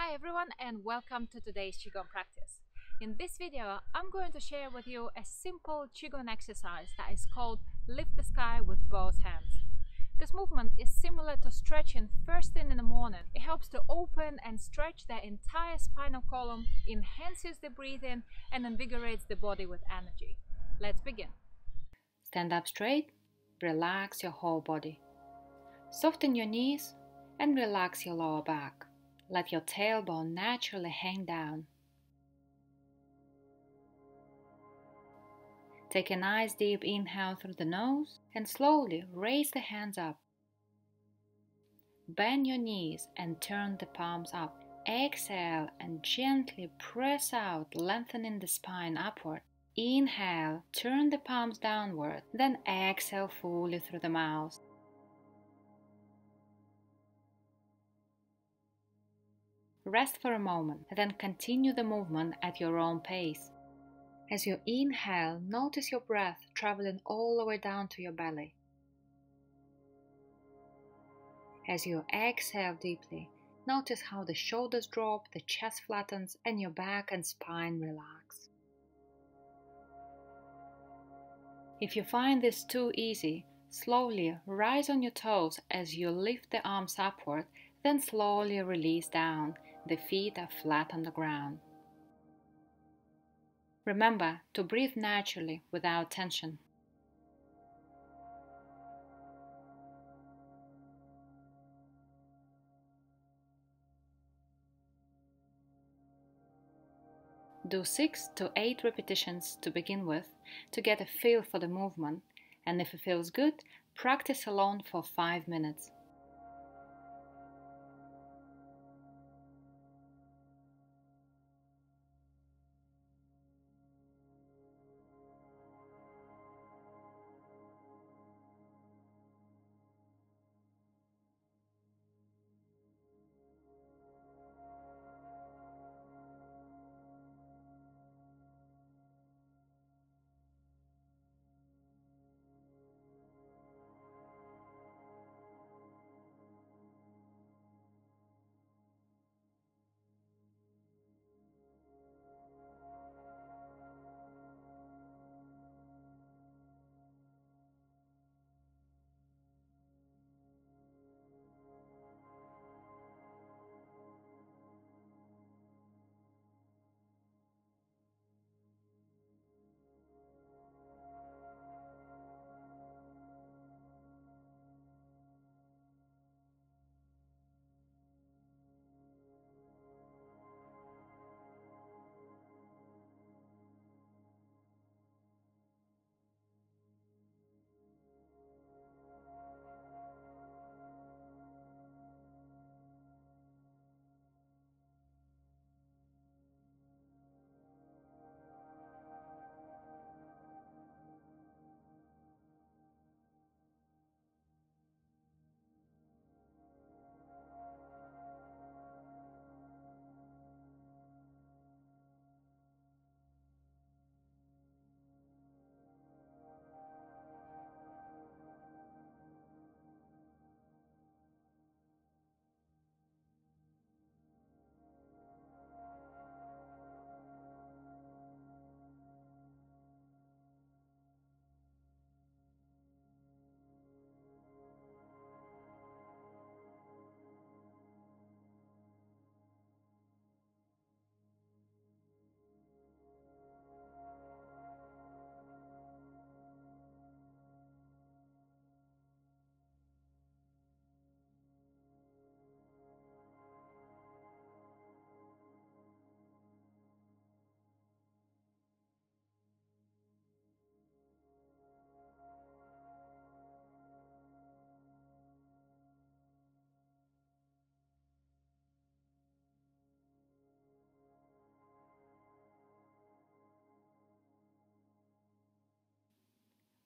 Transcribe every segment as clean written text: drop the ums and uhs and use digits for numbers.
Hi everyone and welcome to today's Qigong practice. In this video, I'm going to share with you a simple Qigong exercise that is called Lift the Sky with both hands. This movement is similar to stretching first thing in the morning. It helps to open and stretch the entire spinal column, enhances the breathing and invigorates the body with energy. Let's begin. Stand up straight, relax your whole body. Soften your knees and relax your lower back. Let your tailbone naturally hang down. Take a nice deep inhale through the nose and slowly raise the hands up. Bend your knees and turn the palms up. Exhale and gently press out, lengthening the spine upward. Inhale, turn the palms downward, then exhale fully through the mouth. Rest for a moment, and then continue the movement at your own pace. As you inhale, notice your breath traveling all the way down to your belly. As you exhale deeply, notice how the shoulders drop, the chest flattens, and your back and spine relax. If you find this too easy, slowly rise on your toes as you lift the arms upward, then slowly release down. The feet are flat on the ground. Remember to breathe naturally without tension. Do 6 to 8 repetitions to begin with to get a feel for the movement, and if it feels good, practice alone for 5 minutes.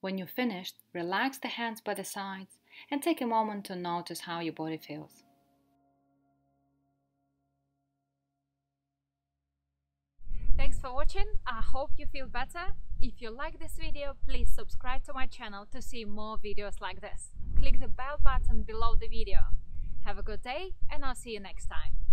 When you're finished, relax the hands by the sides and take a moment to notice how your body feels. Thanks for watching. I hope you feel better. If you like this video, please subscribe to my channel to see more videos like this. Click the bell button below the video. Have a good day and I'll see you next time.